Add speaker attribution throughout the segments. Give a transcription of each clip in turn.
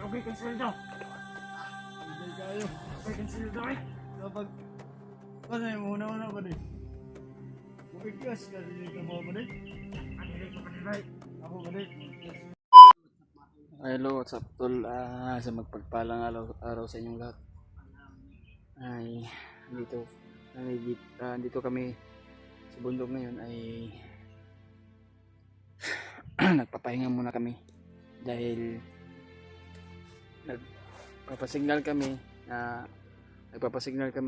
Speaker 1: Okay, cancel nyo. Hindi kayo. Okay, cancel nyo eh. Kapag... Ano yung una-una ba din? Bumigkas ka din yung mo ba din? Ako ba din? Hello, what's up tol? Sa magpagpalang araw sa inyong lahat. Ay, dito kami sa bundok ngayon ay nagpapahinga muna kami dahil nagpapasignal kami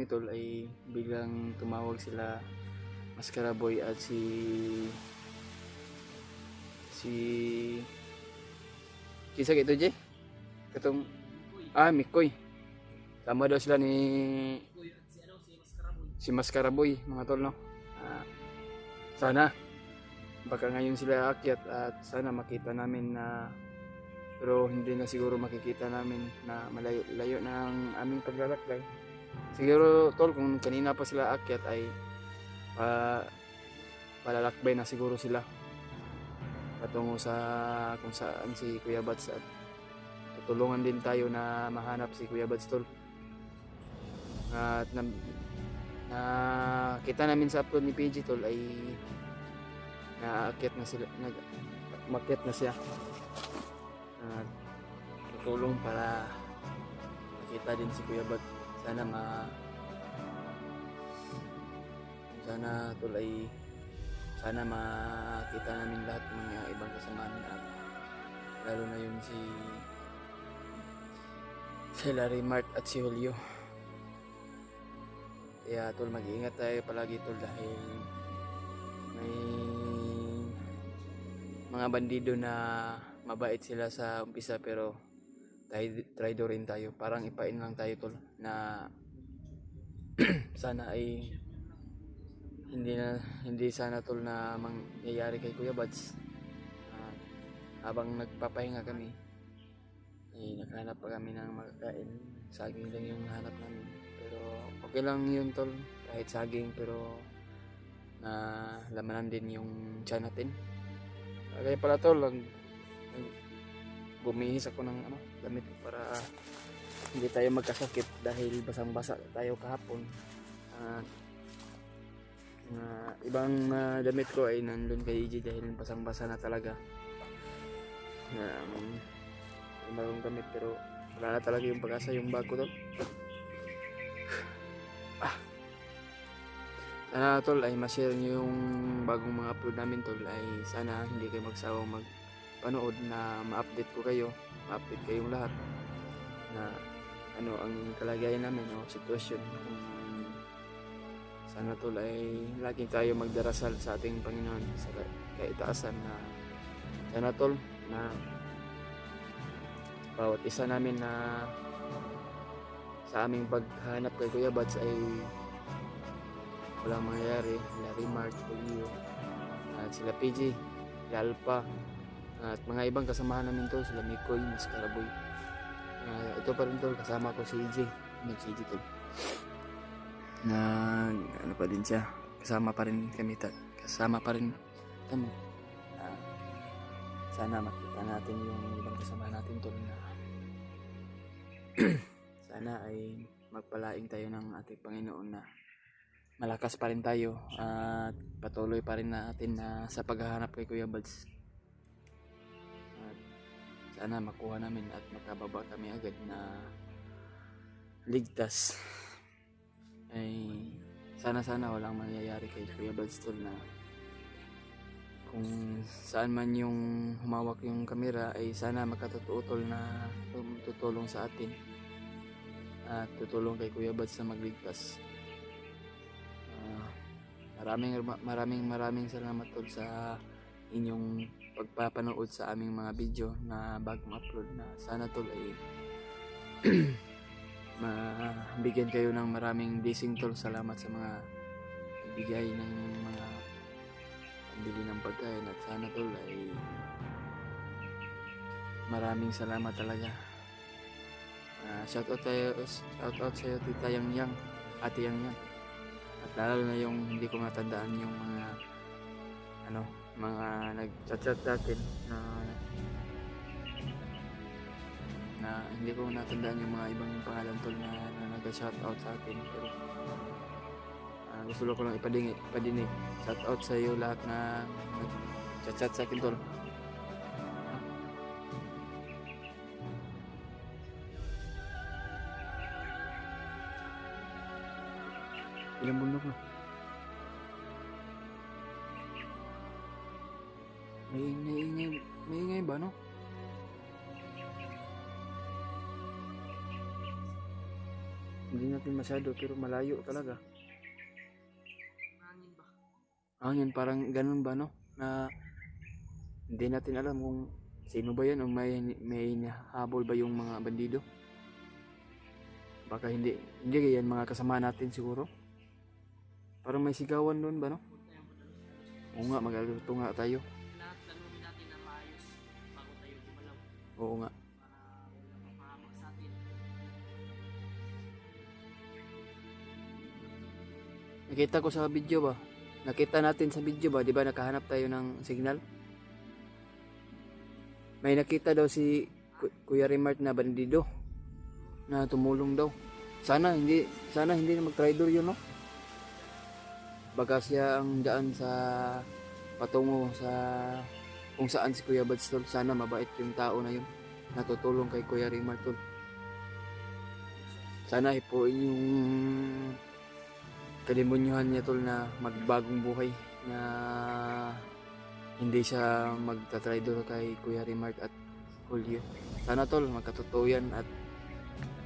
Speaker 1: tol ay biglang tumawag sila Mascara Boy at si kisa gitu Jay katong Mikoy, sama daw sila ni si Mascara Boy mga tol, no? Sana baka ngayon sila aakyat at sana makita namin na, pero hindi na siguro makikita namin na malayo ng aming paglalakbay. Siguro tol kung kanina pa sila aakyat ay palalakbay na siguro sila patungo sa kung saan si Kuya Bats, at tutulungan din tayo na mahanap si Kuya Bats tol. At kita namin sa upload ni PG tol ay umakyat na siya at tutulong para makita din si Kuya Bats. Sana makita namin lahat ng mga ibang kasamahan, at lalo na yung si Larry Mart at si Julio. Kaya tol, mag-iingat tayo palagi tol dahil may mga bandido na mabait sila sa umpisa pero traitor rin tayo. Parang ipain lang tayo tol na sana ay hindi sana tol na mangyayari kay Kuya Bats. Habang nagpapahinga kami ay naghanap pa kami ng makakain. Saging lang yung hanap namin, pero okay lang yun tol, kahit saging pero na lamanan din yung tiyan natin. Kaya pala tol, bumihis ako ng damit para hindi tayo magkasakit dahil basang-basa tayo kahapon. Ibang damit ko ay nandun kay EJ dahil basang-basa na talaga. Bagong damit pero wala na talaga yung pag-asa yung bag ko tol. Sana tol ay ma-share nyo yung bagong mga upload namin tol, ay sana hindi kayo magsawang magpanood na ma-update ko kayo, ma-update kayong lahat na ano ang kalagayan namin o sitwasyon. Sana tol ay laging tayo magdarasal sa ating Panginoon sa kaitaasan na sana tol na bawat isa namin na sa aming paghanap kay Kuya Bats ay walang mangyayari. Larry Mart, Julio, at sila PG, sila Alpha, at mga ibang kasamahan namin tol, sila Mikoy, Mascara Boy. Ito pa rin tol, kasama ko si EJ, EJ tol. Na ano pa din siya, kasama pa rin kami. Sana makita natin yung ibang kasama natin tol na sana ay magpalaing tayo ng ating Panginoon na malakas pa rin tayo at patuloy pa rin natin na sa paghahanap kay Kuya Bats. At sana makuha namin at makababa kami agad na ligtas. Ay sana walang mangyayari kay Kuya Bats tol, na kung saan man yung humawak yung kamera ay sana makatotoo tol na tutulong sa atin at tutulong kay Kuya Bats na magligtas. Maraming salamat tol sa inyong pagpapanood sa aming mga video na bagong upload, na sana tol ay mabigyan kayo ng maraming blessing tol. Salamat sa mga bigay ng mga pambili ng pagkain, at sana tol ay maraming salamat talaga. Shoutout sa iyo Tita Yang, Ate Yang, at lalo na yung hindi ko matandaan yung mga nag-chat sa akin na na hindi ko natandaan yung mga ibang pangalan tol na nag-shoutout sa akin, pero gusto ko lang ipadinig shoutout sa iyo lahat na nag-chat sa akin tol. Ilang bundok na? May ingay ba, no? Hindi natin masyado, pero malayo talaga.
Speaker 2: Hangin ba?
Speaker 1: Hangin, parang ganun ba, no? Na hindi natin alam kung sino ba yan o may habol ba yung mga bandido. Baka hindi yan mga kasama natin siguro. Parang may sigawan doon ba, no? Oo nga, mag-alerto nga tayo.
Speaker 2: Lahat lalunin natin na maayos bago tayo gumalaw
Speaker 1: Oo nga.
Speaker 2: para wala mapahamak sa atin.
Speaker 1: Nakita ko sa video ba? Nakita natin sa video ba? Di ba nakahanap tayo ng signal? May nakita daw si Kuya Remart na bandido na tumulong daw. Sana hindi na mag-traitor yun, no? Baka siya ang daan sa patungo sa kung saan si Kuya Bads tol. Sana mabait yung tao na yun, natutulong kay Kuya Remart tol. Sana ipuin yung kalimunyuhan niya tol na magbagong buhay, na hindi siya magta-traitor kay Kuya Remart at Julio. Sana tol magkatotoo yan at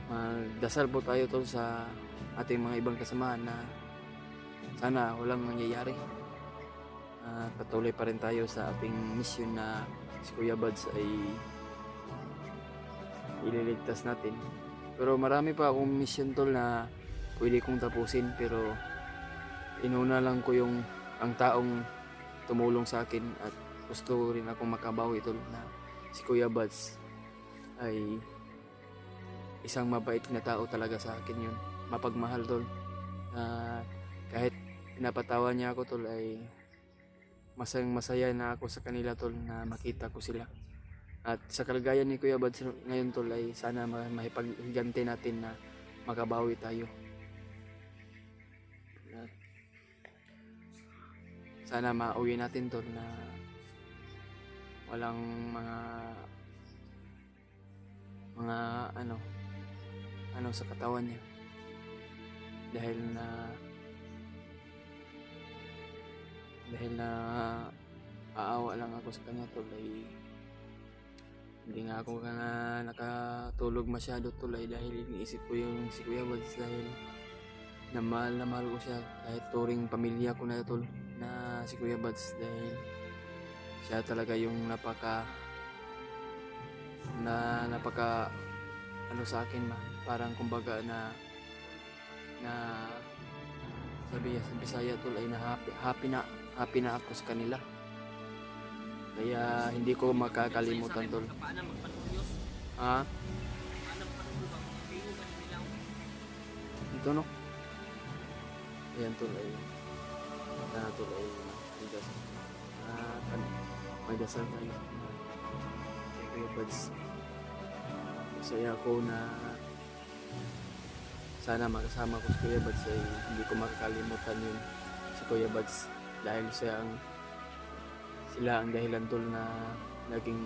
Speaker 1: magdasal po tayo tol sa ating mga ibang kasamahan na sana walang nangyayari. Patuloy pa rin tayo sa ating mission na si Kuya Bads ay ililigtas natin. Pero marami pa akong mission tol na pwede kong tapusin, pero inuna lang ko yung ang taong tumulong sa akin at gusto rin akong makabawi tol na si Kuya Bads ay isang mabait na tao talaga sa akin yun. Mapagmahal tol. Kahit pinapatawa niya ako tol ay masaya na ako sa kanila tol na makita ko sila. At sa kalagayan ni Kuya Bads ngayon tol ay sana mahipaghiganti natin na makabawi tayo. At sana mauwi natin tol na walang mga ano sa katawan niya, dahil na aawa lang ako sa kanya tol ay hindi nga ako nakatulog masyado tol ay dahil iniisip ko yung si Kuya Bads, dahil na mahal ko siya kahit turing pamilya ko na tol na si Kuya Bads, dahil siya talaga yung napaka ano sa akin ba, parang kumbaga na sabi sa Bisaya tol ay na happy na ako sa kanila, kaya hindi ko makakalimutan tol.
Speaker 2: Paano magpanulyos?
Speaker 1: Ha?
Speaker 2: Paano magpanulyos ba? Pingo ba nilang?
Speaker 1: Ito no? Ayan tol ay sana tol ay may dasal tayo kay Kuya Bads. Masaya ako na sana makasama ko si Kuya Bads ay hindi ko makakalimutan yun si Kuya Bads, dahil sila ang dahilan tol na naging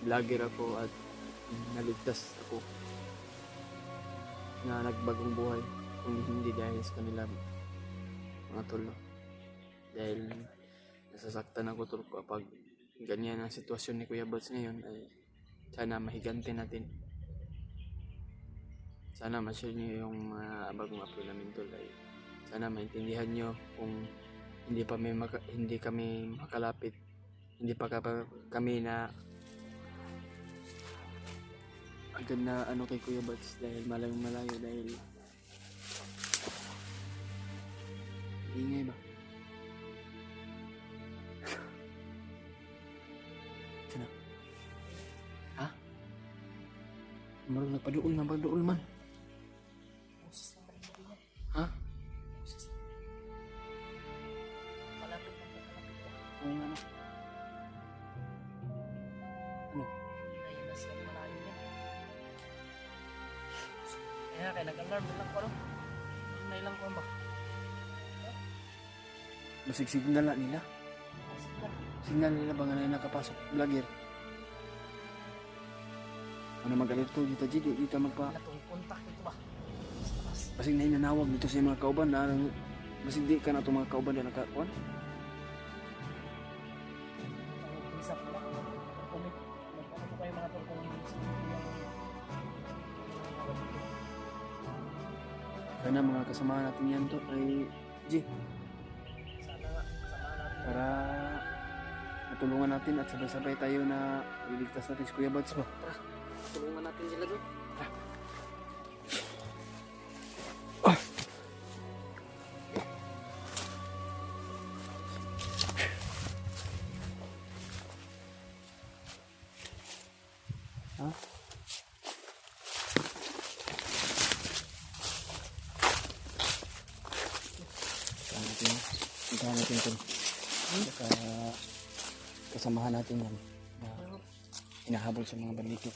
Speaker 1: vlogger ako at naligtas ako na nagbagong buhay, kung hindi dahil sa kanila mga tol, no? Dahil nasasaktan ako tol kapag ganyan ang sitwasyon ni Kuya Bads ngayon, ay sana mahiganti natin. Sana ma-share nyo yung bagong upload namin tol, ay sana maintindihan nyo kung hindi kami makalapit, hindi pa kami na agad na ano kay Kuya Bads, dahil malayo dahil ingay ba? Sana ha? Marang nagpaduol man. Ha?
Speaker 2: Malapit na malapit na.
Speaker 1: Oo nga no. Ano?
Speaker 2: Ayun na siya malayo yan. Kaya kaya nag-alarm lang ko ano. Hindi lang ko ba?
Speaker 1: Basig signal na nila. Signal nila ba nga na nakapasok vlogger? Ano magalit ko dito dito magpa
Speaker 2: Natong kontak ito ba?
Speaker 1: basig na inanawag dito sa mga kauban na basig di ka na itong mga kauban na nakakuan.
Speaker 2: Ang isa po lang. Comment. Ano po kayo mga tol kung
Speaker 1: Kaya na mga kasamahan natin yan to ay G
Speaker 2: sana nga sama natin.
Speaker 1: para matulungan natin at sabay-sabay tayo na iligtas natin si Kuya Buds ba.
Speaker 2: Tulungan natin sila doon.
Speaker 1: Ha? Puntahan natin ito. Saka kasamahan natin yan. Na hinahabol sa mga bandito.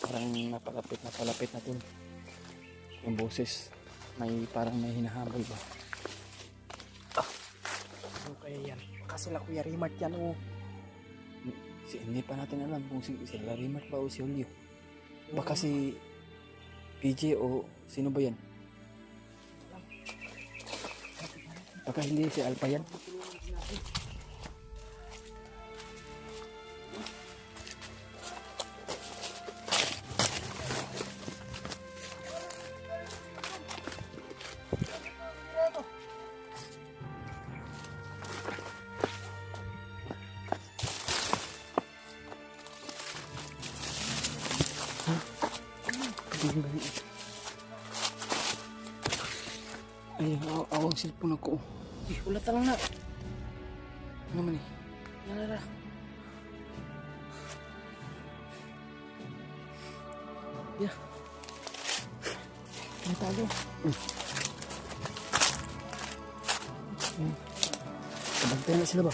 Speaker 1: Parang napalapit natin. Yung boses. Parang may hinahabol ba?
Speaker 2: Ano kaya yan? Kasi sila Kuya Rimart yan oh.
Speaker 1: Hindi pa natin alam kung si Larimar ba o si Julio. Baka si PJ o sino ba yan? Baka hindi si Alpha yan. Ay, awang cellphone ako.
Speaker 2: Ulat lang na.
Speaker 1: Ano naman eh?
Speaker 2: Yan na.
Speaker 1: Yeah. May tago. Kabantay na sila ba?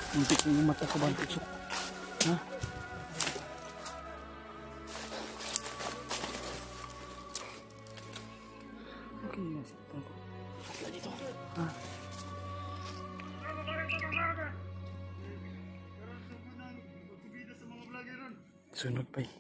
Speaker 1: Muntik na yung mata ko ba? Ha? Okay, cellphone ko. Atla dito. Ha? Sunod pa eh.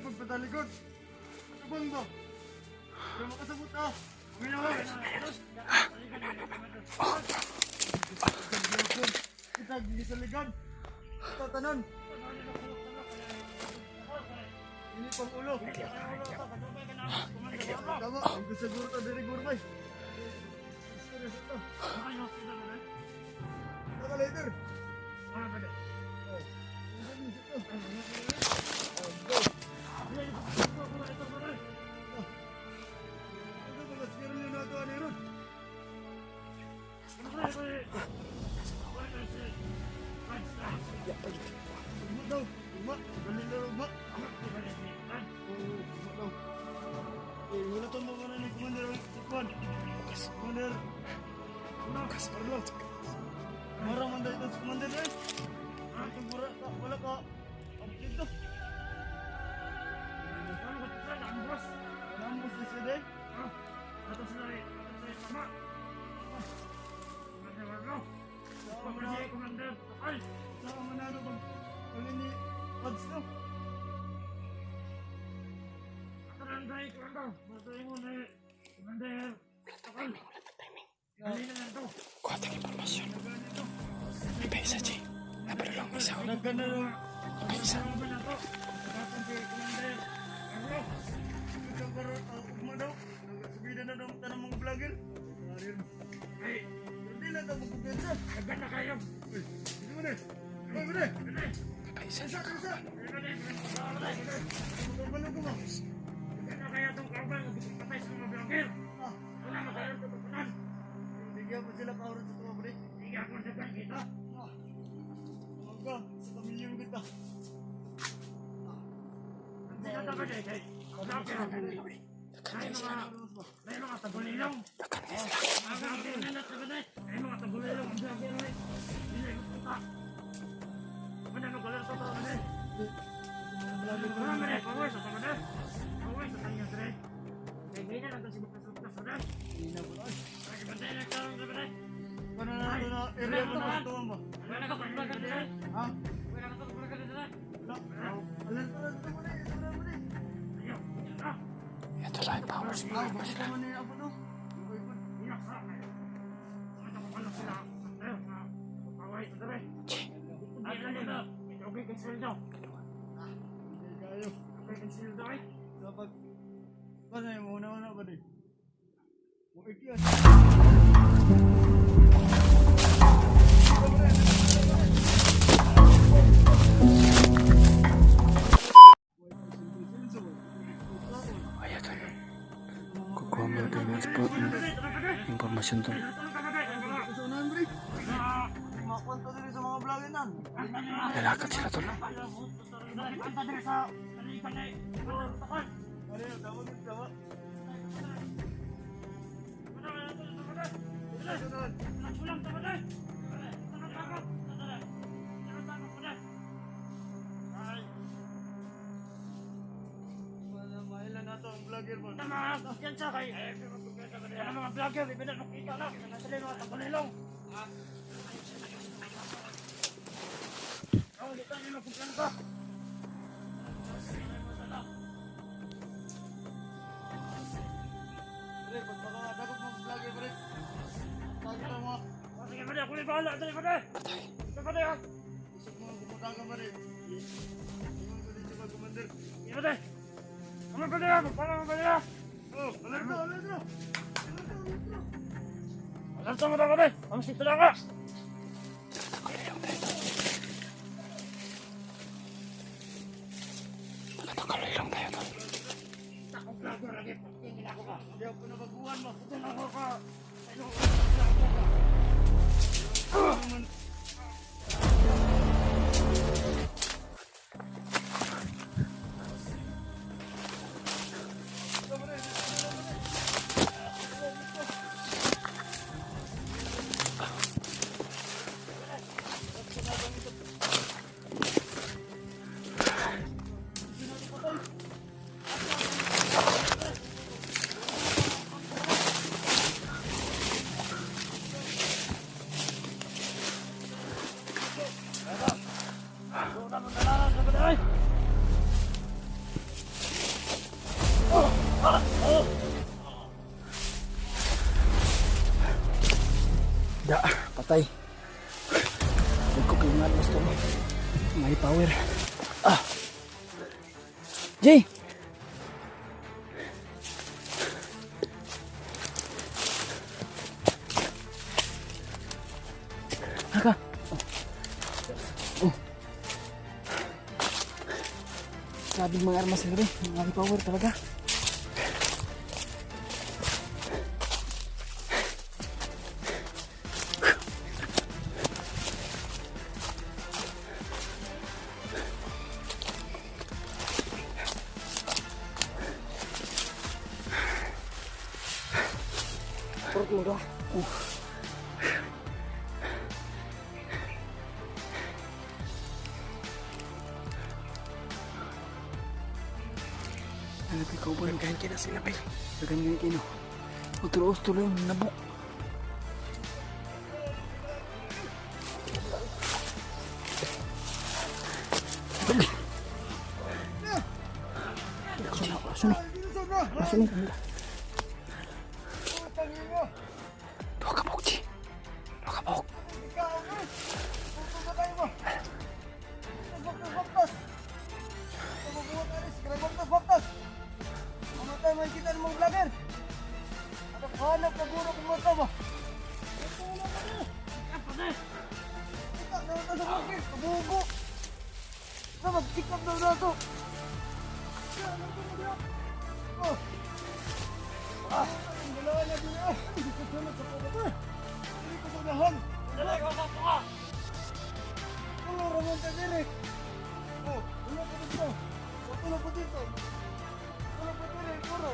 Speaker 3: Pagpatalikod. Ano bang ba? Pero makasabot ah. Kita gigi sa ligad. Kita tanan. Ini pang ulo. Tama, ang gusto siguro ito dari gurbay. Naka later. Marang man dahil sa commander eh. Ang bura ka, wala ka. Ang dito. Nambos na siya din. Atas na rin. Sama. Sama manalo bang uli ni Pads no?
Speaker 2: Karanday, karandaw. Matay mo na eh. Commander. Takal. Galing na lang to.
Speaker 1: Kuha tayong informasyon. May isa, G. Napalalong isa.
Speaker 3: Nagkana na.
Speaker 1: May isa.
Speaker 2: Ano na to? Kapag kay Commander. Ano?
Speaker 3: Ito pero ugma daw. Nagsubida na daw tanang mga vlogger.
Speaker 2: Ay,
Speaker 3: Hindi na daw magkubensa.
Speaker 2: naganda kayo.
Speaker 3: Hindi mo na. Ay, mo na.
Speaker 1: May isa.
Speaker 3: Isa. Magkabalo ko ba?
Speaker 2: vlogger.
Speaker 3: Ah,
Speaker 2: Wala makaroon sa tukunan.
Speaker 3: bigyan mo sila kaurat sa tuwa, pre.
Speaker 2: Hindi ako nasabihan kita.
Speaker 3: Ah, umaga, sa kamilyong kita.
Speaker 2: Ang sinatagal eh, kay vlogger. May mga tagulilong. Ang vlogger na natagal eh. May mga tagulilong. Ang vlogger na eh. Hindi ko punta. Wala makaroon sa tukunan eh. Wala man eh, paway sa tukunan eh. Paway sa kanyang tre. Kaya ganyan lang si bukas-bukas na eh.
Speaker 3: Hindi na po, ay.
Speaker 2: Pagkabantay na karoon sa tukunan eh.
Speaker 3: Paano na ito na area mo na tuwa mo?
Speaker 2: Wala ka pag-vlogger na eh.
Speaker 3: Ha?
Speaker 2: Wala ka pag-vlogger na eh.
Speaker 3: Wala. Alam mo na, ito mo na.
Speaker 2: Ayaw, yan na.
Speaker 1: Ito lang yung powers mo.
Speaker 3: Ah, bakit naman niya ako no? Okay po.
Speaker 2: Iyak sa akin. Ano ko pala sila? Ayun, paway sa tukunan eh. Ay, ano na? Okay kang sweldo.
Speaker 3: Hindi kayo.
Speaker 2: Okay kang sweldo eh.
Speaker 3: Dapat, paano yung una-una ba din? Muik yan.
Speaker 1: Ayan kan. Kukuha mo natin yung spot ng impormasyon to.
Speaker 3: Kusunan, Bri. Makwento din sa mga vlogger nan.
Speaker 1: Lalakad sila tol.
Speaker 3: Ano yun, tama din, tama. Kusunan. Mailan na to ang vlogger mo.
Speaker 2: Mga vlogger, ibigay nakita na. Nasali mga tagulilong. Oh, dito nyo magkumplan ka.
Speaker 3: Pre, pag makakadagog mong vlogger, pre. Tagta mo.
Speaker 2: Oh, sige, pwede. Ako may bahala. Dali, pwede. Ito, pwede, ha.
Speaker 3: Isip mo ang kumutaga pa rin. Ingon ko din siya mag-commander.
Speaker 2: Sige, pwede. Ano, pwede, ha. Magpala mo, pwede, ha.
Speaker 3: Oh, alerto, alerto.
Speaker 2: Alam mo na, pwede. Ang sito lang ka.
Speaker 1: Nakatuloy lang tayo tol.
Speaker 2: Ako, vlogger, lagi. Tingin ako ka.
Speaker 3: Hindi ako nabaguhan mo.
Speaker 2: Ito lang ako ka. Ano,
Speaker 1: Da, patay. Huwag ko kayo nga gusto mo. May power. Ah! Jay! Haka! Oh. Sabing mga armas na rin. May power talaga. Perut murah. Ano pa ikaw ba? Ganyan kina sila pa. Ganyan kino. Terus tuloy yung nabok. Sini kanila. Dua kabok, Ci. Dua kabok.
Speaker 3: Magsikap daw na to. Ang galaan na din ah. Hindi ko sunod sa pagkakar. Hindi ko sagahan.
Speaker 2: Dali ko sa tuwa.
Speaker 3: Wala ramon ka diri. Oh, wala ko dito. Wala ko dito. Wala ko diri, puro.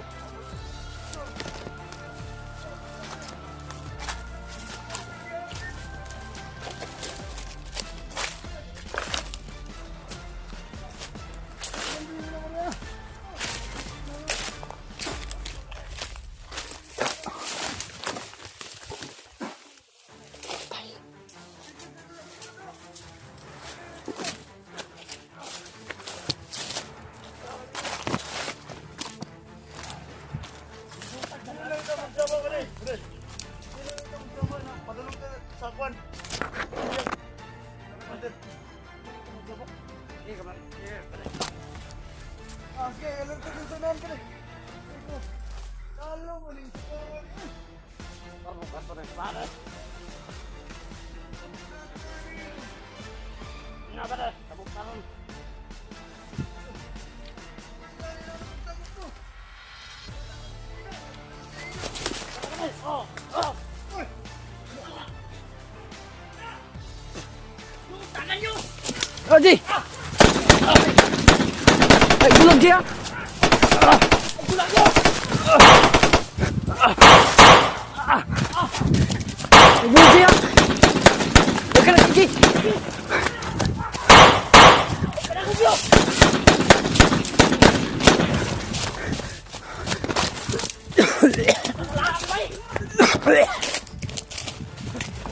Speaker 2: Nga ba na? Tabok karon. Oh! Oh! Tangan nyo!
Speaker 1: Roji! Ay, bulag siya!
Speaker 2: Bulag nyo!
Speaker 1: Ay, bulag siya! Huwag ka na, Roji!
Speaker 2: Pinagubyo! Wala ang bay!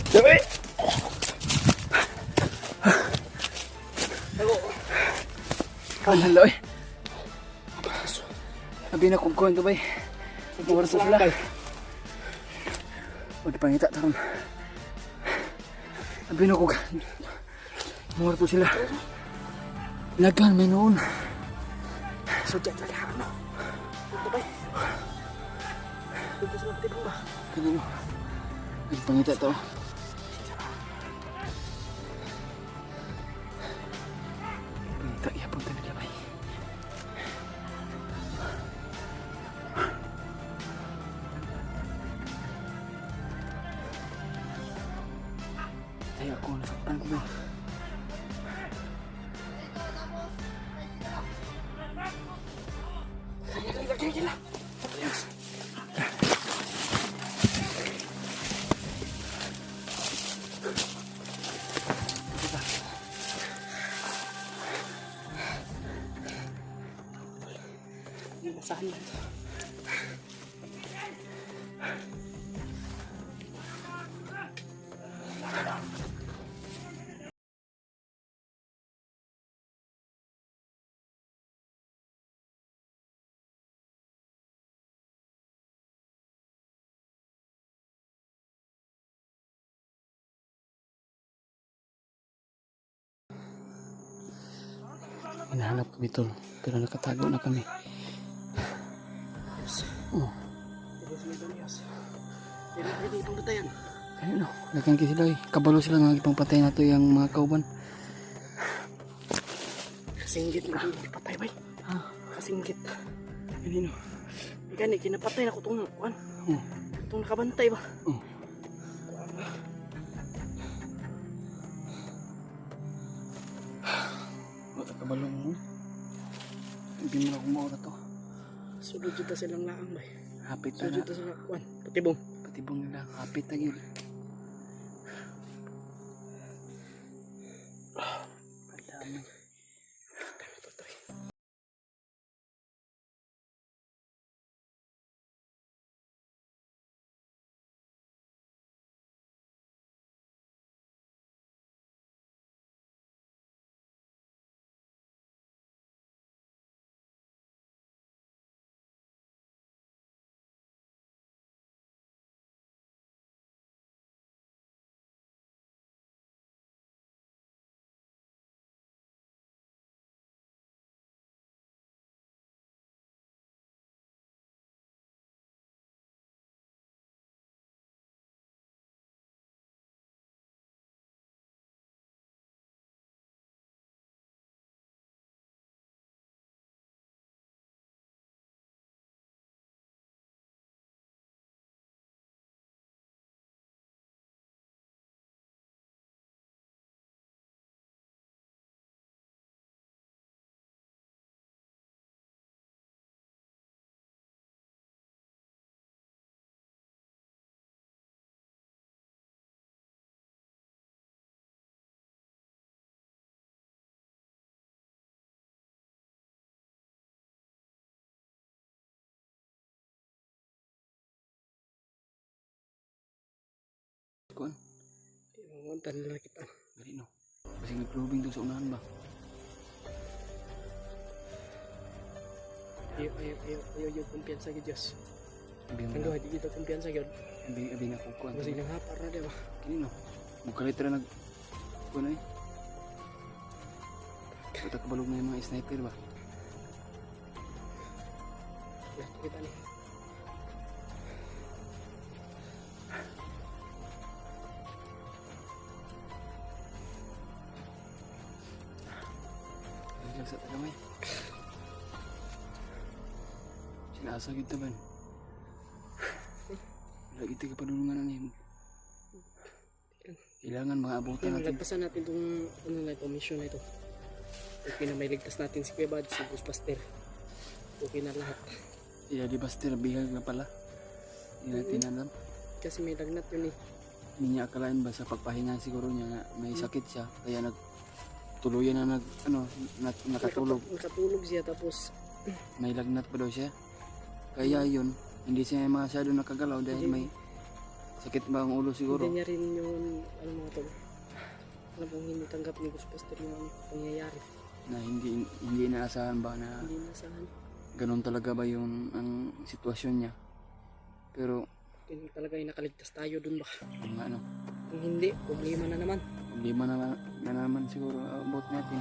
Speaker 1: Sabi! Ang haloy. Sabi na kung kuhan to bay. Oras na sila. Huwag ipangita taron. Sabi na kung mura po sila. Lagan may noon. So dyan na lahat no. Ito bay. Ito sila pati ba? Kanino? Huwag ipangita to. Pangita yapon ka nila bay. Tayo ako nasaktan ko bay. Basahan lang. Hinahanap kami tol, pero nakatago na kami. Oh. Ayun no, lagang sila eh. Kabalo sila nga ipang patay na to yung mga kauban.
Speaker 3: Kasinggit na hindi patay bay.
Speaker 1: Ha?
Speaker 3: Kasinggit.
Speaker 1: Kanino?
Speaker 3: Gani kinapatay na ko tong kuan.
Speaker 1: Oh.
Speaker 3: Tong nakabantay ba?
Speaker 1: Oh. Wala kabalo mo. Hindi mo na kumaura to.
Speaker 3: Sulod juta silang laang bay.
Speaker 1: Hapit na
Speaker 3: Sulod
Speaker 1: na.
Speaker 3: juta sila kuan. Patibong.
Speaker 1: Patibong nila. Hapit na yun. Alam
Speaker 4: Mangunta na lang kita.
Speaker 1: Dali no. Kasi nag-probing to sa unahan ba?
Speaker 4: Ayaw kumpiyansa kay Diyos.
Speaker 1: Abi mo
Speaker 4: Kando
Speaker 1: na.
Speaker 4: hindi kita kumpiyansa gyud.
Speaker 1: Abi na ko kuan.
Speaker 4: Kasi nang hapar na di ba?
Speaker 1: Kini no. Mugkalit ra nag kuan ay. Kita kabalog na yung mga sniper ba?
Speaker 4: Lahat kita ni.
Speaker 1: Ay lang sa tagamay. Sinasa kita ba? Lagi tayo kapadulungan na niyo. Kailangan mga abutan
Speaker 4: Yan,
Speaker 1: natin.
Speaker 4: lagpasan natin itong ano na ito, mission na ito. Okay na may ligtas natin si Kuya Bad, si Ghostbuster. Okay na lahat.
Speaker 1: Iya di Buster bihag na pala. Hindi natin alam.
Speaker 4: Kasi may lagnat yun eh.
Speaker 1: Hindi niya akalain ba sa pagpahinga siguro niya na may sakit siya. Kaya tuluyan na nakatulog.
Speaker 4: Nakatulog siya tapos
Speaker 1: May lagnat pa daw siya. Kaya yun, hindi siya masyado nakagalaw dahil
Speaker 4: Hindi.
Speaker 1: may sakit ba ang ulo siguro.
Speaker 4: hindi niya rin yung ano mga to. Alam kong hindi tanggap ni Ghostbuster yung ano, pangyayari.
Speaker 1: Na hindi inaasahan ba na
Speaker 4: Hindi nasahan.
Speaker 1: ganun talaga ba yung ang sitwasyon niya. Pero
Speaker 4: Kung talaga ay nakaligtas tayo dun ba?
Speaker 1: kung ano,
Speaker 4: Kung hindi, problema na naman.
Speaker 1: hindi man na naman siguro about natin.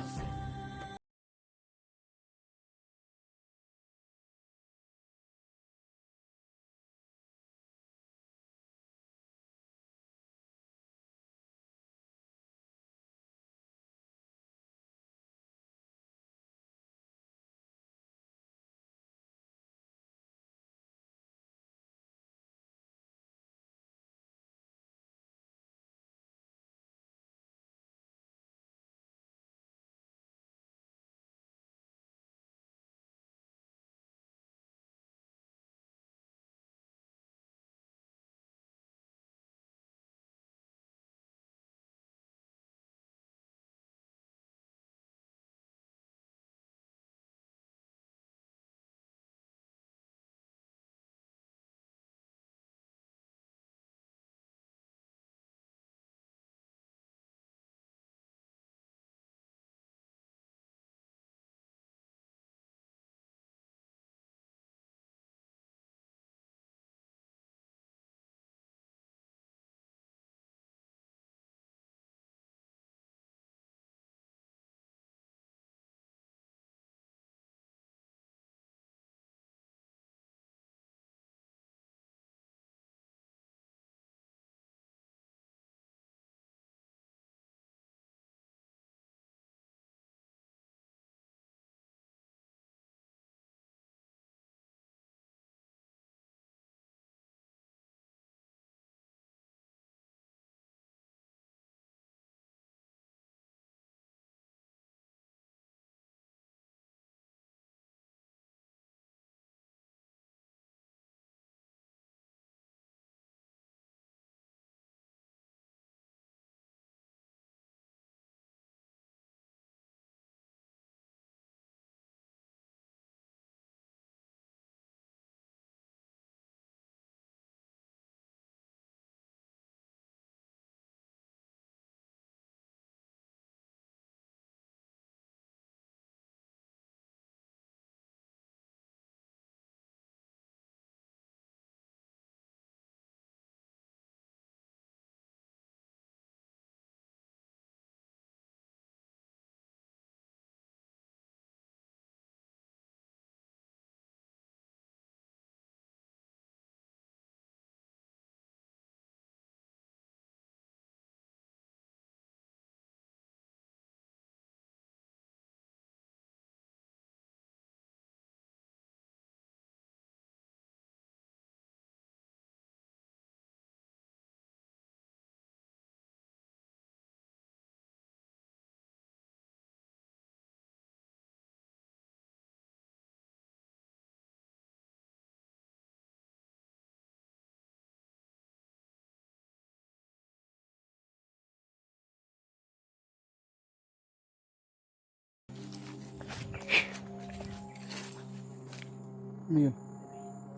Speaker 1: Ano yun?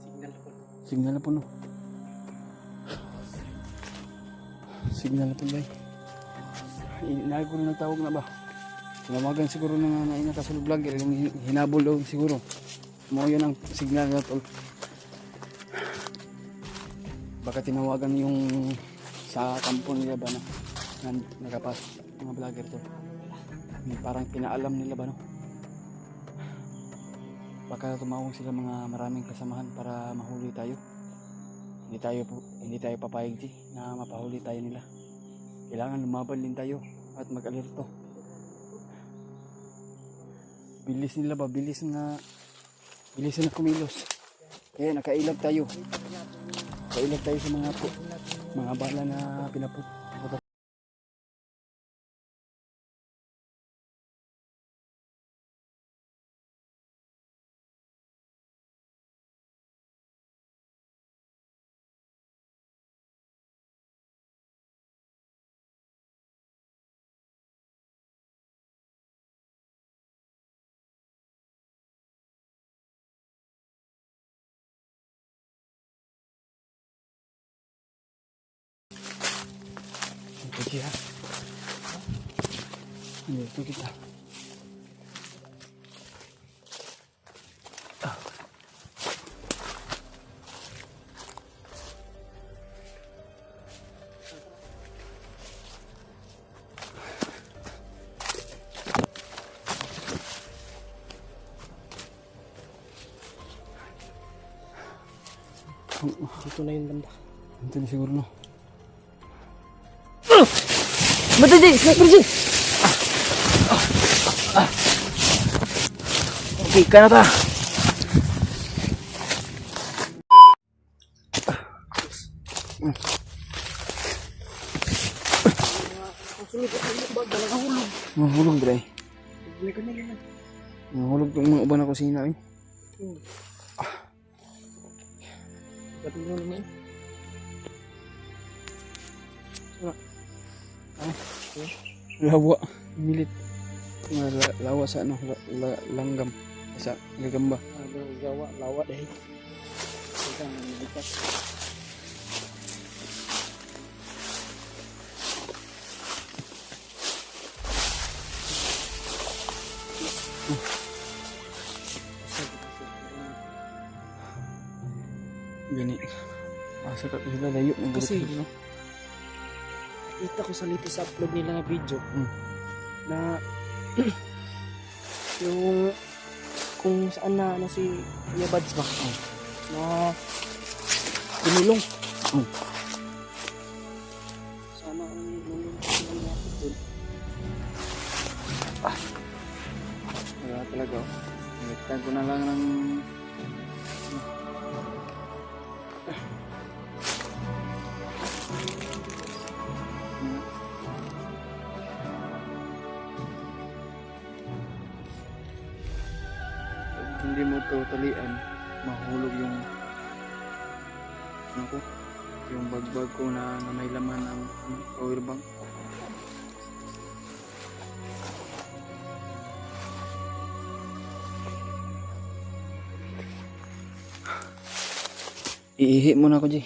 Speaker 4: Signal po.
Speaker 1: Signal na po no. Signal na po ba? Inaay ko na nagtawag na ba? Tinawagan siguro ng naina kasulog vlogger. Yung hinabol daw siguro. Mo yun ang signal na tol. Baka tinawagan yung sa kampo nila ba na nakapas mga vlogger to. Parang pinaalam nila ba no? Baka tumawag sila mga maraming kasamahan para mahuli tayo. Hindi tayo papayag na mapahuli tayo nila. Kailangan lumaban din tayo at mag-alerto. Bilis nila ba? Bilis na kumilos. Kaya nakailag tayo. Nakailag tayo sa mga bala na pinaputok. Ito siya. Ito kita.
Speaker 4: Dito na yung banda.
Speaker 1: Ito na siguro no.
Speaker 4: Matindi! Sniper G!
Speaker 1: Okay, ka na ta. Mahulog bro eh. Mahulog itong mga uban na kusina eh.
Speaker 4: Dapat mo naman.
Speaker 1: Lawa. Milit. Lawa sa ano. Langgam. Sa gagamba.
Speaker 4: Lawa dahil. Ito ang nalikas.
Speaker 1: Gani. Asa ka sila layo.
Speaker 4: Kasi kita ko sa latest upload nila na video na yung kung saan na ano si Kuya Bads ba na binulong sana ang binulong sila na doon.
Speaker 1: Wala talaga. Nagtag ko na lang ng hindi mo totalian, mahulog yung ano ko, yung bagbag ko na may laman ng power bank. Iihi mo na ako, G.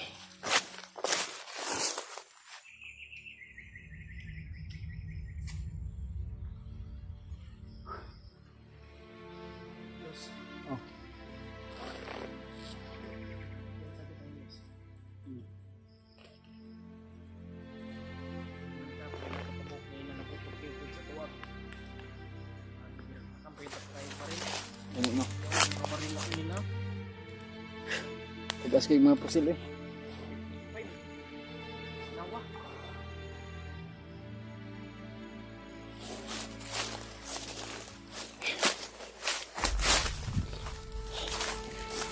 Speaker 1: Oh. Ano no? Tagas kayo mga pusil eh.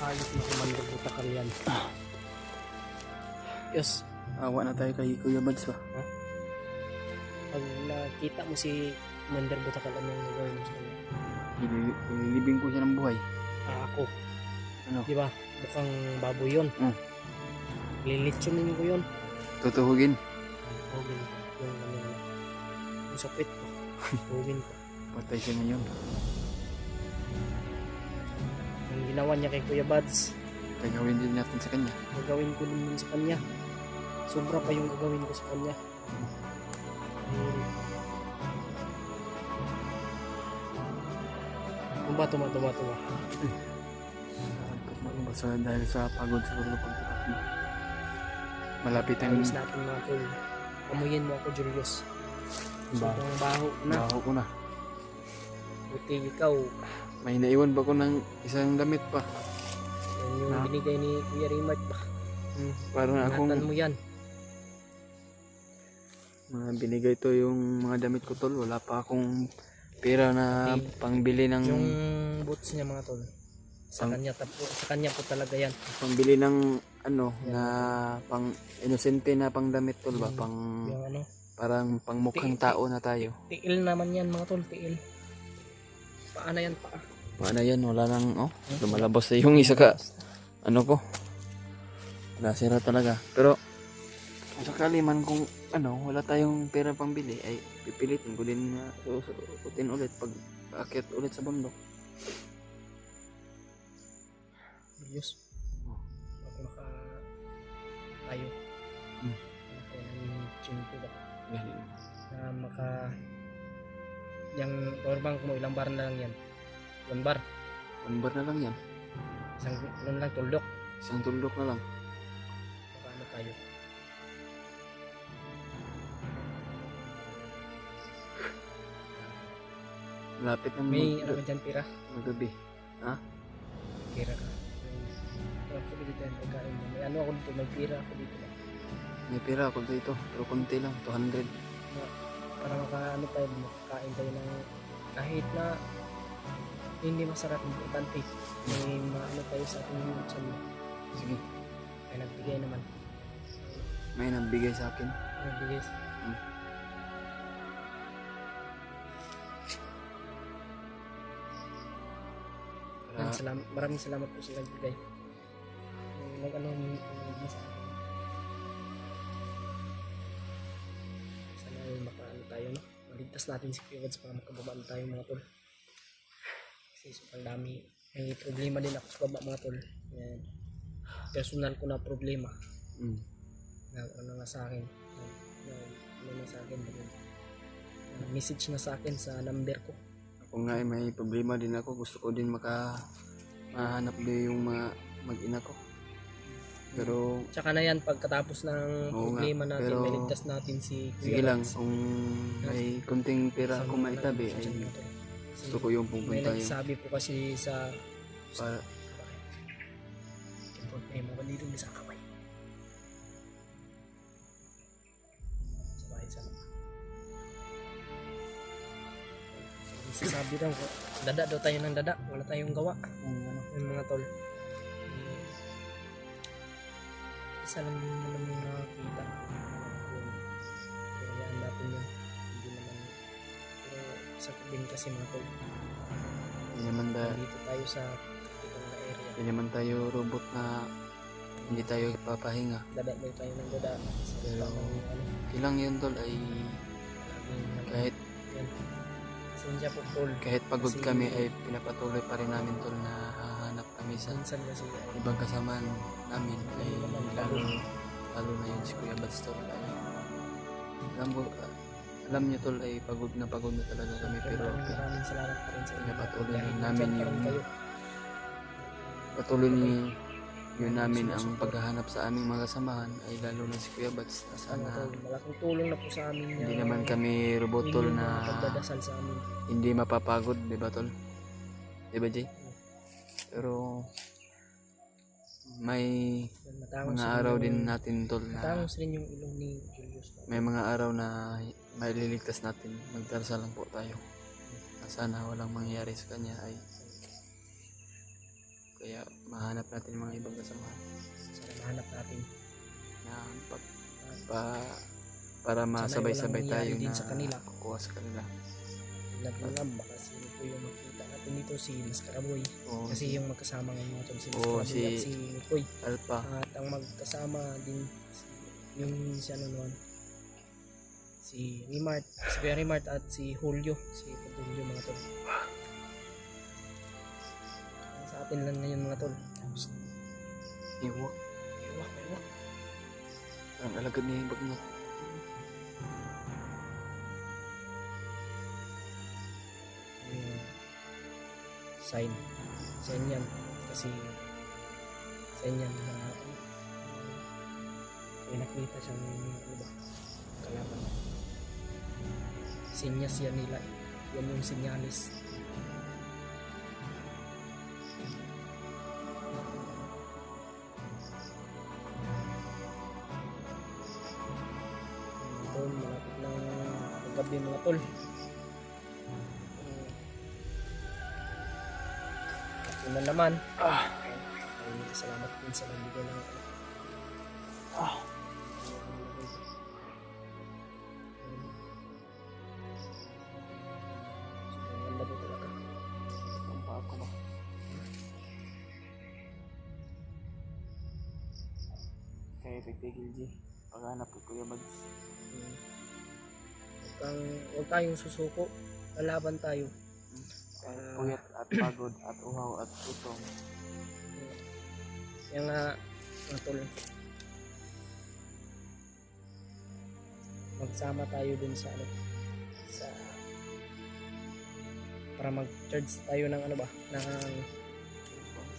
Speaker 4: Ayos na kumandog buta ka riyan. Yes.
Speaker 1: Awa na tayo kay Kuya Bads ba?
Speaker 4: Pag nakita mo si Commander Butakal, anong gagawin mo sa kanya?
Speaker 1: Ililibing ko siya ng buhay.
Speaker 4: Ako.
Speaker 1: Ano?
Speaker 4: Di ba? Mukhang baboy yun. Lilitsunin ko yun.
Speaker 1: Tutuhugin.
Speaker 4: Tuhugin ko. Yung sapit ko. Tuhugin ko.
Speaker 1: Patay siya ngayon.
Speaker 4: Yung ginawa niya kay Kuya Bads,
Speaker 1: Gagawin din natin sa kanya.
Speaker 4: gagawin ko din sa kanya. Sobra pa yung gagawin ko sa kanya. Tumba.
Speaker 1: So, dahil sa pagod siguro pagkakapit. Malapit ang
Speaker 4: Ayos natin mga tol. Amuyin mo ako, Julius. Sobrang baho na.
Speaker 1: baho ko na.
Speaker 4: Buti ikaw.
Speaker 1: May naiwan ba ko ng isang damit pa?
Speaker 4: Yan yung
Speaker 1: Na?
Speaker 4: binigay ni Kuya Rimart pa.
Speaker 1: Parang akong
Speaker 4: Ingatan mo yan.
Speaker 1: binigay to yung mga damit ko tol. Wala pa akong pera na
Speaker 4: Pati
Speaker 1: pangbili ng
Speaker 4: Yung boots niya mga tol. Sa kanya po talaga yan.
Speaker 1: pangbili ng ano na pang inosente na pang damit tol ba? Pang
Speaker 4: Yung ano.
Speaker 1: parang pangmukhang tao na tayo.
Speaker 4: Tiil naman yan mga tol. Tiil. Paano yan pa?
Speaker 1: Wala yan, wala nang lumalabas na yung isa ka ano ko. Nasira talaga. Pero kung sakali man kung wala tayong pera pangbili ay pipilitin ko din na susuotin ulit pag aakyat ulit sa bundok.
Speaker 4: Julius. Baka maka tayo. Kaya ng chimpo ba?
Speaker 1: Ganun.
Speaker 4: Na maka yung power bank mo ilang bar na lang yan. 1 bar.
Speaker 1: One bar na lang yan.
Speaker 4: Isang ano lang tuldok.
Speaker 1: Isang tuldok na lang.
Speaker 4: Paano tayo?
Speaker 1: Lapit ng
Speaker 4: May ano ka dyan pira?
Speaker 1: magabi.
Speaker 4: Pira ka. May ako dito yung pagkain mo. May ano ako dito. May pira ako dito.
Speaker 1: May pera ako dito. Pero konti lang. 200.
Speaker 4: Para makaano tayo. Makakain tayo ng kahit na hindi masarap. Importante. May maano tayo sa ating chan.
Speaker 1: Sige.
Speaker 4: Kaya nagbigay naman.
Speaker 1: May nagbigay sa akin.
Speaker 4: Nagbigay. Maraming salamat po sa nagbigay. Nag-ano mas sana ay makaano tayo no. Maligtas natin si Kuya Wads para makababaan tayo mga tol. Kasi sobrang dami. May problema din ako sa baba mga tol. Yan. Personal ko na problema. Na ano nga sa akin. Ano na sa akin. Message na sa akin sa number ko.
Speaker 1: Ako nga ay may problema din ako. Gusto ko din mahanap din yung mga mag-ina ko. Pero
Speaker 4: Tsaka na yan pagkatapos ng
Speaker 1: Oo nga,
Speaker 4: problema natin,
Speaker 1: pero
Speaker 4: may ligtas natin si Kuya
Speaker 1: sige lang,
Speaker 4: Wads.
Speaker 1: kung may kunting pera
Speaker 4: Sa
Speaker 1: ako
Speaker 4: mga
Speaker 1: maitabi ay
Speaker 4: dyan, mga tol.
Speaker 1: gusto ko yung
Speaker 4: May
Speaker 1: pupunta yung
Speaker 4: nagsabi po kasi sa
Speaker 1: para
Speaker 4: may mga dito sa kamay. Sa bahay sa sasabi daw, dada daw tayo ng dada, wala tayong gawa. Yung mga tol. Isa lang naman yung nakakita. Kaya natin yun. Hindi naman. Pero sa din kasi mga tol. Dito tayo sa ibang na area.
Speaker 1: hindi naman tayo robot na hindi tayo papahinga.
Speaker 4: Dada daw tayo ng dada. Sa
Speaker 1: Pero
Speaker 4: ano,
Speaker 1: ilang yun tol ay kahit
Speaker 4: yan. Pasensya po tol.
Speaker 1: kahit pagod
Speaker 4: Kasi-
Speaker 1: kami ay pinapatuloy pa rin namin tol na hahanap kami sa
Speaker 4: Minsan kasi
Speaker 1: ibang kasamaan namin ay lalo na yun si Kuya Bads tol ay alam niyo tol ay pagod na talaga kami pero
Speaker 4: maraming salamat pa rin sa inyo.
Speaker 1: pinapatuloy
Speaker 4: Dahil
Speaker 1: namin
Speaker 4: nandiyan pa rin
Speaker 1: yung
Speaker 4: kayo.
Speaker 1: patuloy niyo yun namin ang paghahanap sa aming mga kasamahan ay lalo na si Kuya Bads na
Speaker 4: Sana
Speaker 1: sana
Speaker 4: tol, malaking tulong na po sa amin yan.
Speaker 1: hindi naman kami robot tol
Speaker 4: Inyong
Speaker 1: na
Speaker 4: mga pagdadasal sa amin.
Speaker 1: hindi mapapagod, di ba tol? Di ba Jay? Pero may
Speaker 4: Yan, matangos
Speaker 1: mga
Speaker 4: rin
Speaker 1: araw
Speaker 4: yung-
Speaker 1: din natin tol na
Speaker 4: Matangos rin yung ilong ni Julius.
Speaker 1: may mga araw na maililigtas natin. Magdarasal lang po tayo. Na sana walang mangyayari sa kanya ay kaya mahanap natin mga ibang kasamahan
Speaker 4: Sana mahanap natin.
Speaker 1: na para masabay-sabay
Speaker 4: walang
Speaker 1: tayo
Speaker 4: mangyari din
Speaker 1: na
Speaker 4: sa kanila.
Speaker 1: kukuha sa kanila.
Speaker 4: Nagmangam baka sino po yung makita natin dito si Mascaraboy.
Speaker 1: O
Speaker 4: Kasi yung magkasama ngayon mga tol si
Speaker 1: Oo,
Speaker 4: Mascaraboy
Speaker 1: si-
Speaker 4: at si Mikoy.
Speaker 1: Alpha.
Speaker 4: At ang magkasama din yung si ano naman si Rimart, si Kuya Rimart at si Julio, si Julio mga tol. Sa atin lang ngayon mga tol.
Speaker 1: Iwak.
Speaker 4: Iwak.
Speaker 1: Ang alagad niya yung bag mo.
Speaker 4: sign yan kasi sign yan na may nakita siyang ano ba kalaban, sinyas yan nila, yan yung sinyalis. Tol, malapit ng gabi mga tol. Ako na naman. Ay, salamat din sa nagbigay ng sobrang ganda po talaga.
Speaker 1: Ang pa ako ba? Kaya pagpigil G. Paghanap ko Kuya Bads.
Speaker 4: Huwag tayong susuko. Lalaban tayo.
Speaker 1: Puyat at pagod at uhaw at gutom.
Speaker 4: Kaya nga, mga tol, magsama tayo dun sa ano, sa para mag-charge tayo ng ano ba, ng cellphone.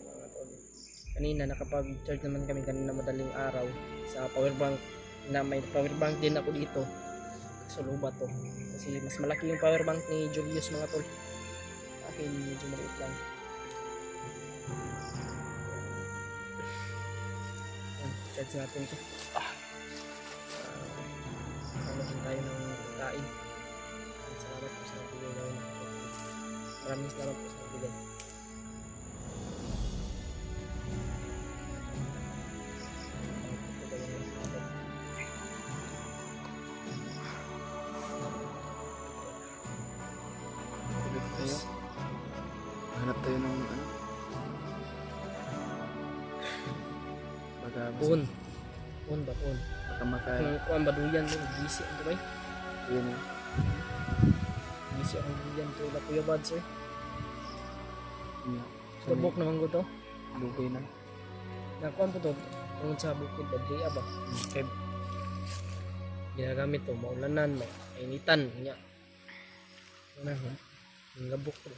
Speaker 4: Mga tol. Kanina nakapag-charge naman kami kanina madaling araw sa power bank, na may power bank din ako dito. Suluba to kasi mas malaki yung power bank ni Julius mga tol. Akin medyo maliit lang. Charge natin ito. Sama din tayo ng kain. Salamat po sa nagbigay ng maraming salamat po sa nagbigay.
Speaker 1: Ulit tayo. Hanap tayo ng ano. Baka
Speaker 4: Pun ba pun?
Speaker 1: baka maka-
Speaker 4: Kung kuan ba duyan mo gisi ang bay?
Speaker 1: yun eh.
Speaker 4: Gisi ang duyan to la Kuya Bad sir.
Speaker 1: Yeah.
Speaker 4: Subok naman ko to.
Speaker 1: Dugay na.
Speaker 4: Nakuan po to tungod sa bukid badriya ba? Kay ginagamit to maulanan, mainitan nya. Ano ho? Ang labok ko.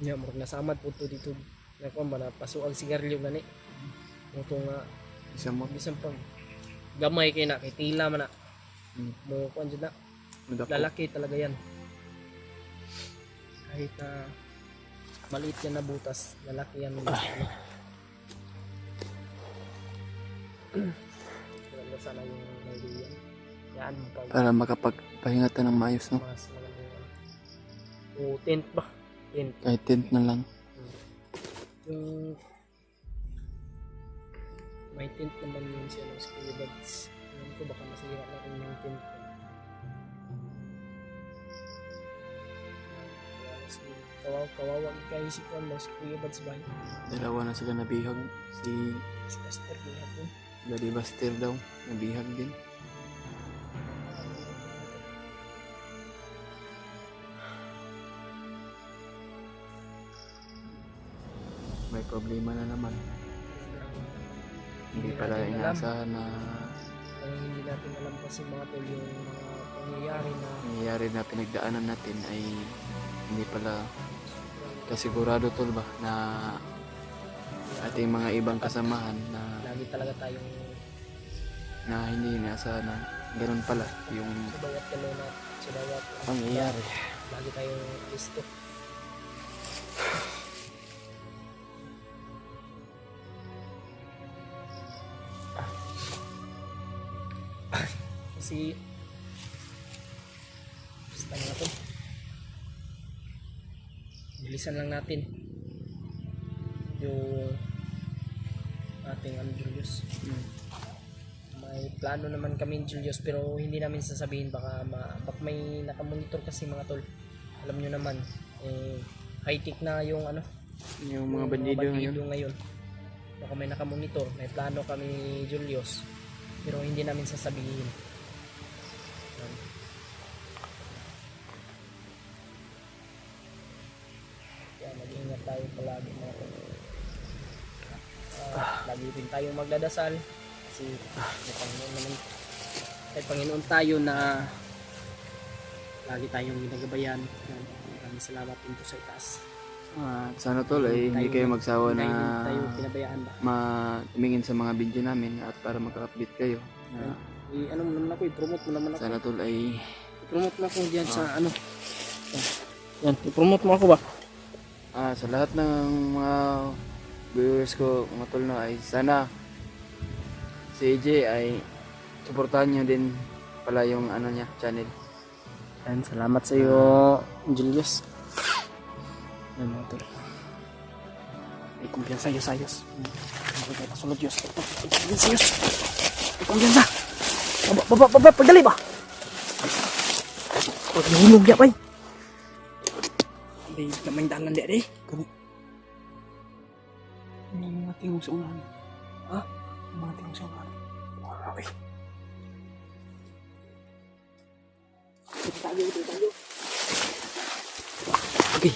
Speaker 4: Nya mo nasamad po to dito. Nakuan ba na paso ang sigarilyo gani. Ito nga
Speaker 1: Isa mo.
Speaker 4: bisan pang gamay kay na kay tila man na. Mo kuan jud na.
Speaker 1: Nagako.
Speaker 4: Lalaki talaga yan. Kahit na maliit yan na butas, lalaki yan. Maganda sana yung nailuyan. Yan mo pag
Speaker 1: Para makapagpahinga tayo ng maayos, no?
Speaker 4: mas maganda yung o tent ba? Tent.
Speaker 1: Kahit tent na lang.
Speaker 4: Yung may tent naman yung siya ng school bags. Alam ko baka masira na rin yung tent ko. Kawawa kayo si Kwan mo, si Kuya Bads ba?
Speaker 1: Dalawa na sila nabihag. Si
Speaker 4: Si Pastor Kuya po.
Speaker 1: Daddy Buster daw. Nabihag din. May problema na naman. Hindi pala
Speaker 4: natin alam.
Speaker 1: inaasahan na
Speaker 4: Hindi natin alam kasi mga tol yung mga pangyayari na
Speaker 1: nangyayari na pinagdaanan natin ay hindi pala kasigurado tol ba na ating mga ibang kasamahan
Speaker 4: lagi talaga tayong
Speaker 1: na hindi inaasahan na ganun pala yung
Speaker 4: sa bawat galaw na sa bawat
Speaker 1: pangyayari.
Speaker 4: lagi tayong listo. Kasi basta mga tol, bilisan lang natin yung ating Julius. May plano naman kami Julius pero hindi namin sasabihin, baka may nakamonitor kasi mga tol. Alam nyo naman high tech na yung ano,
Speaker 1: Yung mga bandido ngayon.
Speaker 4: ngayon. Baka may nakamonitor, may plano kami Julius pero hindi namin sasabihin. Kaya mag-ingat tayo palagi mga tol. Lagi rin tayong magdadasal kasi mukhang naman Kay Panginoon tayo na lagi tayong ginagabayan. Maraming salamat din po sa itaas.
Speaker 1: Sana tol ay hindi kayo magsawa na
Speaker 4: tayo pinabayaan ba?
Speaker 1: tumingin sa mga video namin at para maka-update kayo.
Speaker 4: Ano mo naman ako, i-promote mo naman ako.
Speaker 1: Sana tol ay
Speaker 4: I-promote mo ako diyan sa ano. Yan, i-promote mo ako ba?
Speaker 1: sa lahat ng mga viewers ko mga tol no, ay sana si AJ ay suportahan nyo din pala yung ano niya, channel.
Speaker 4: Yan, salamat sa iyo, Julius. Yan mga tol. May kumpiyansa iyo sa Diyos. May kayo pasunod Diyos. May kumpiyansa Diyos. May kumpiyansa. Baba, pagdali ba? Huwag nahulog ya, bay. Hindi kamay dalan dia, deh. Kami. May mga tingog sa unahan. Ha? May mga tingog sa unahan. Okay. Tayo. Okay.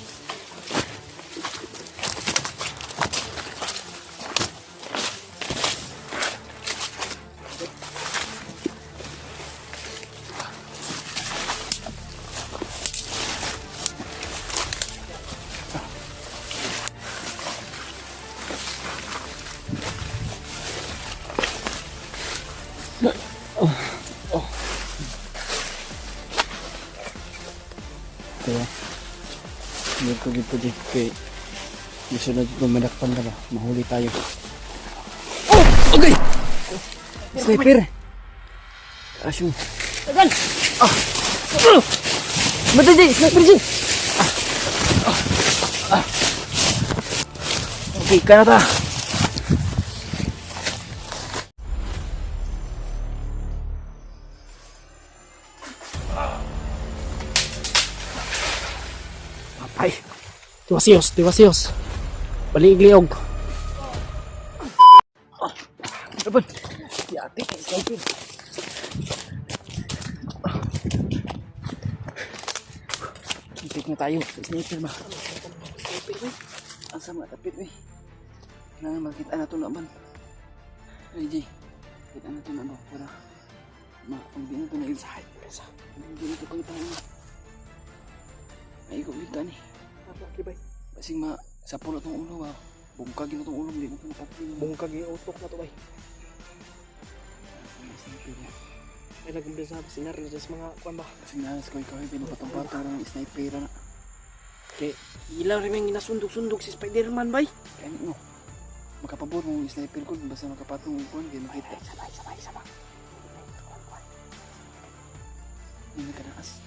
Speaker 1: Kaya dito kay gusto na dito madakpan ka ba? Mahuli tayo. Oh! Okay! Sniper! Asyong.
Speaker 4: Tagal! Betul je, sniper je. Okay, kan ata. Ay, tiwasios. Balik-liog. Dapat. Ya, tik sniper. Tipik na tayo sa sniper ba?
Speaker 1: Ang sama tapit eh. Kailangan makita na ito naman. Ay, kita na ito na ba? Para hindi na ito na ilsahay. Hindi na ito pagkitahan na. Ay, ikaw kita ni.
Speaker 4: Kibay.
Speaker 1: Basing sa pulot ng ulo ba? Bungkag na itong ulo. Hindi mo ito napapin.
Speaker 4: Bungkag yung utok na to bay. Ay nag-umpisa sa sinaril sa mga kuan ba?
Speaker 1: Kasi nalas ko ikaw ay pinapatong-patong ng sniper na.
Speaker 4: Kay ilaw rin yung ginasundog-sundog si Spider-Man bay.
Speaker 1: Kaya no, makapabor mong sniper ko basta makapatong yung kuan. Kaya makita.
Speaker 4: Sabay.
Speaker 1: Hindi ka nakas.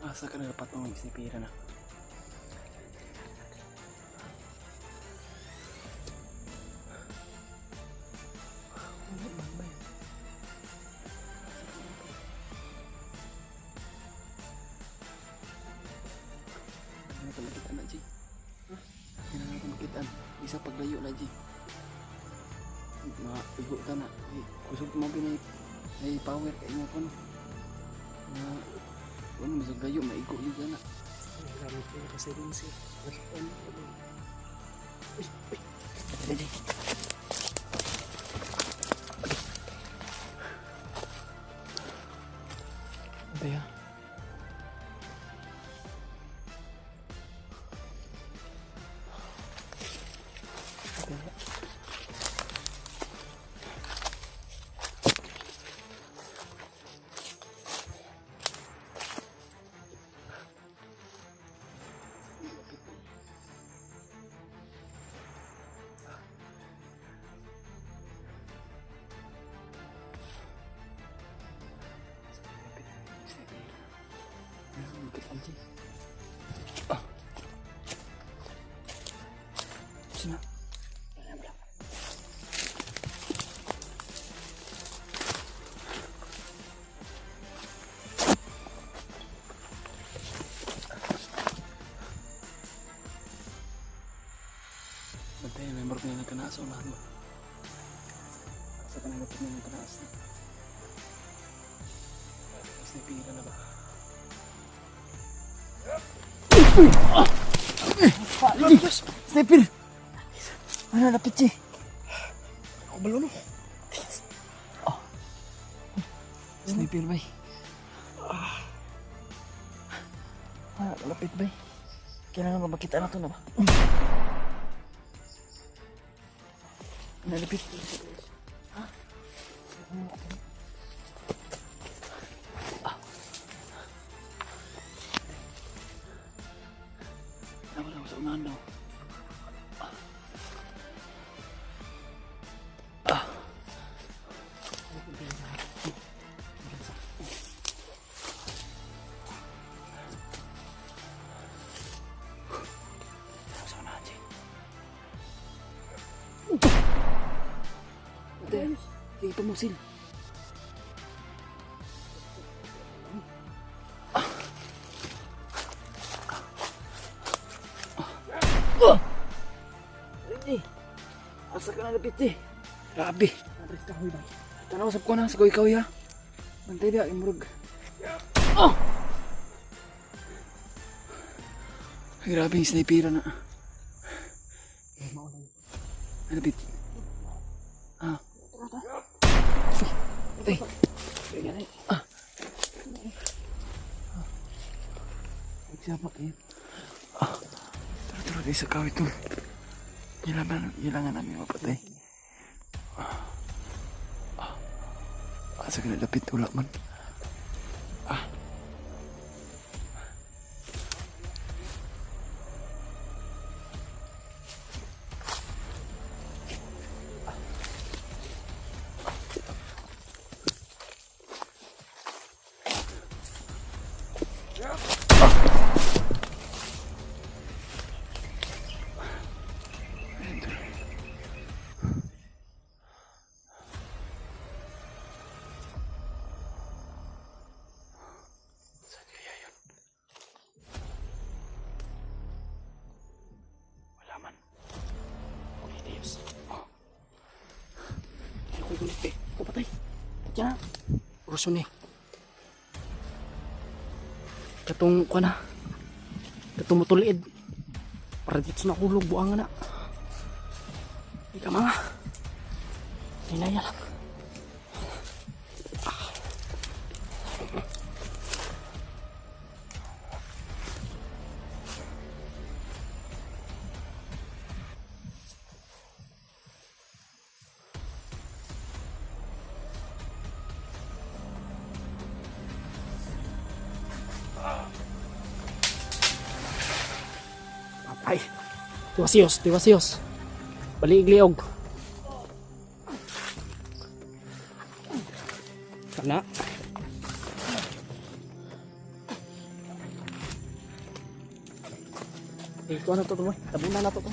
Speaker 1: Asa ka na patong ng sniper na. Kita na, Ji. Kailangan natin makitaan. Isa paglayo na, Ji. Maigo ka na. Kusog mo may power kayo mo po, no? Ano, masag gayo, maigo liga na.
Speaker 4: Gamit ko yung kasirinsi.
Speaker 1: Uy, Ji. Ano ya? Sana. marok na nagkanaas sa unahan ba? Sa kanang lapit na nagkanaas na. Snipira na ba?
Speaker 3: Diyos! Sniper! Ano napit siya?
Speaker 4: Ako balo no.
Speaker 1: Sniper bay.
Speaker 3: Lapit ba? Kailangan ba makita na to na ba? Nalapit.
Speaker 1: Wala ko sa unahan daw. Sa unahan siya. Ate, tumusil.
Speaker 3: Hindi. Asa ka nalapit eh.
Speaker 1: Grabe.
Speaker 4: Adres ka huy ba?
Speaker 1: Tanawasap ko na sa ikaw ya. Bantay dia imurog. Oh! Grabe yung snipera na. Ano bit? Ah. Tay. Ah.
Speaker 3: Nagsapak eh.
Speaker 1: Ah. Tara tayo sa kawit to. Kailangan namin mapatay. Asa ka nalapit, wala man. Saan kaya yun? Wala man.
Speaker 4: Okay, Diyos. Ano ko gulit eh? Ako patay. Diyan na. Uruso ni. Katong ko na. Katong mutuliid. Para dito na kulog buang na. Ika mga. Hinaya lang. Ay, tiwasiyos. Baliig-liog. Kana. Kuha na to tuloy. Tabunan na to to.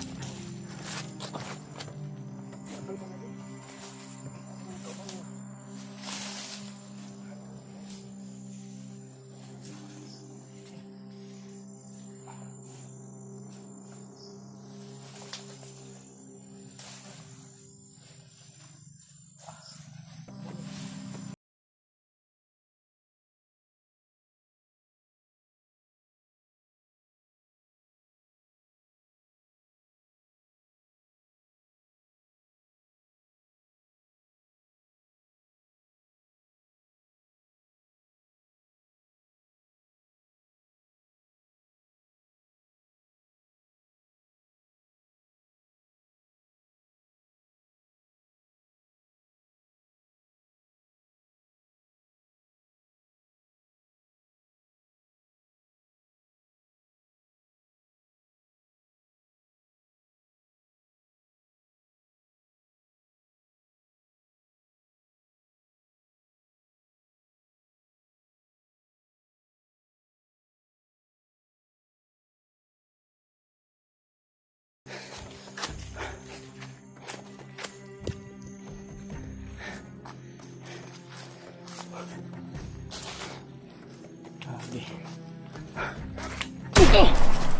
Speaker 1: Grabe.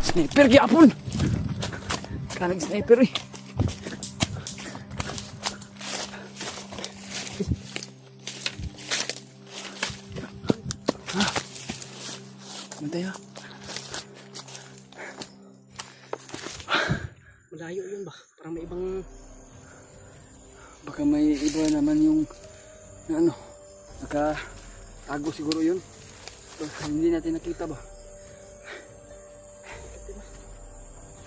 Speaker 1: Sniper gyapon. Kanang sniper eh.
Speaker 4: Malayo yun ba? Parang may ibang...
Speaker 1: Baka may iba naman yung na ano, nakatago siguro yun. Baka hindi natin nakita ba?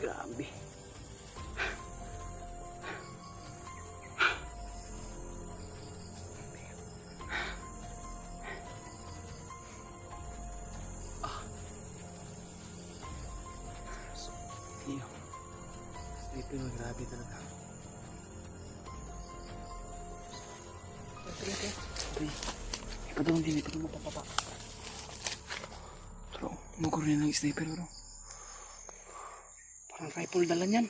Speaker 1: Grabe. Iyo. Sniper mo, grabe talaga. Uy, ipadawang din, ipadawang mapapapa. Pero, mukha rin ng sniper, bro.
Speaker 4: Parang rifle dala niyan.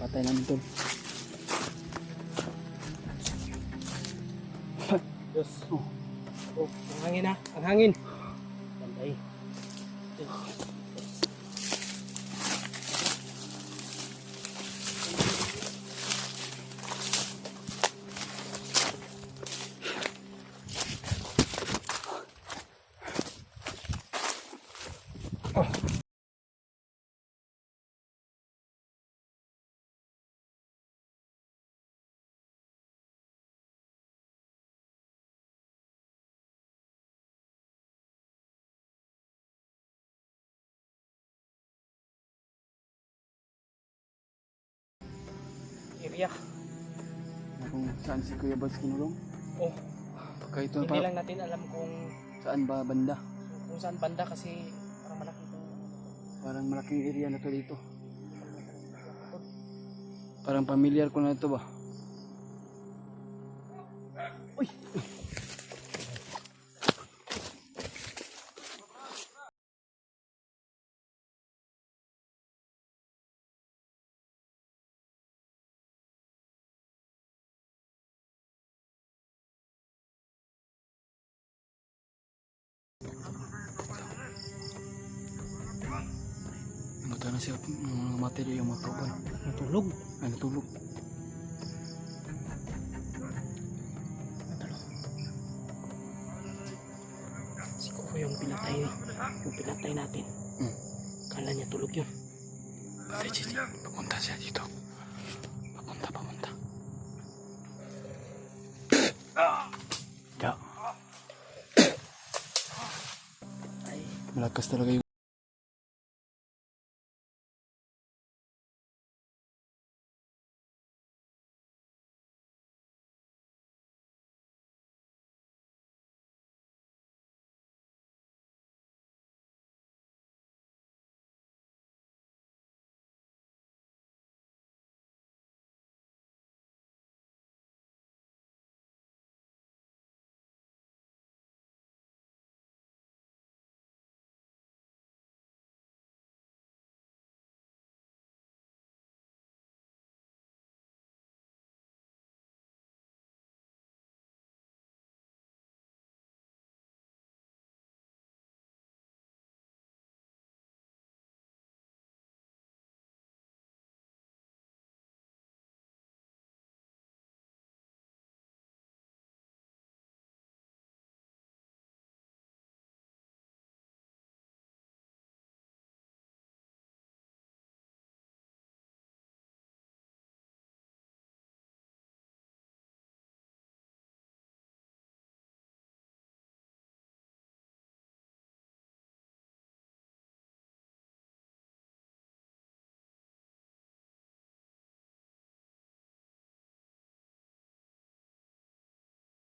Speaker 1: Patay namin tol.
Speaker 4: Diyos. Oh, ang hangin ha. Ang hangin. Bantay. Area.
Speaker 1: Kung saan si Kuya Bads kinulong?
Speaker 4: Oh,
Speaker 1: Baka ito
Speaker 4: hindi
Speaker 1: pa,
Speaker 4: lang natin alam kung
Speaker 1: saan ba banda?
Speaker 4: saan banda kasi parang malaki ito.
Speaker 1: Parang malaking area na to dito. Parang familiar ko na ito ba? Uy! Mata na siya, mati na yung mga kauban.
Speaker 4: Natulog.
Speaker 1: Ay, natulog.
Speaker 4: Siguro yung pinatay natin. Kala niya tulog yun.
Speaker 1: Sige, papunta siya dito. Papunta. Ya. Malakas talaga yung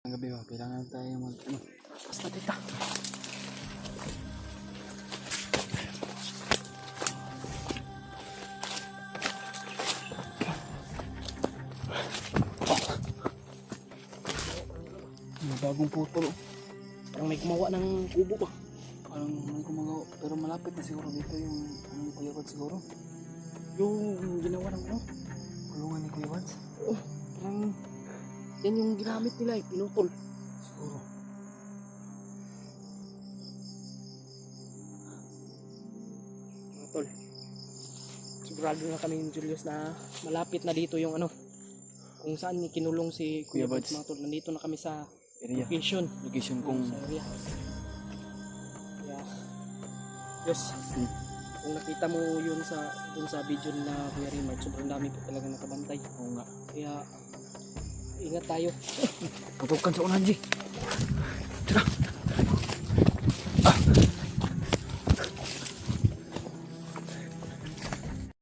Speaker 1: Ang gabi ba, kailangan tayo mag, ano,
Speaker 4: Basta tita.
Speaker 1: may bagong putol.
Speaker 4: Parang may gumawa ng kubo ba?
Speaker 1: Parang may kumagawa, pero malapit na siguro dito yung, ano, ni Kuya Bads siguro.
Speaker 4: Yung ginawa ng ano?
Speaker 1: Kulungan ni Kuya Bads.
Speaker 4: Parang yan yung ginamit nila eh, pinutol.
Speaker 1: Siguro.
Speaker 4: Mga tol. Sigurado na kami yung Julius na malapit na dito yung ano. Kung saan kinulong si Kuya
Speaker 1: Kuya
Speaker 4: Bads
Speaker 1: Bads.
Speaker 4: mga tol. Nandito na kami sa
Speaker 1: Area.
Speaker 4: location.
Speaker 1: Location kung,
Speaker 4: Sa area. Kaya, yes. Kung nakita mo yun dun sa video na Kuya Rimard, sobrang dami po talaga nakabantay.
Speaker 1: oo nga.
Speaker 4: Kaya, ingat tayo.
Speaker 1: Putukan sa unan, G. Tara.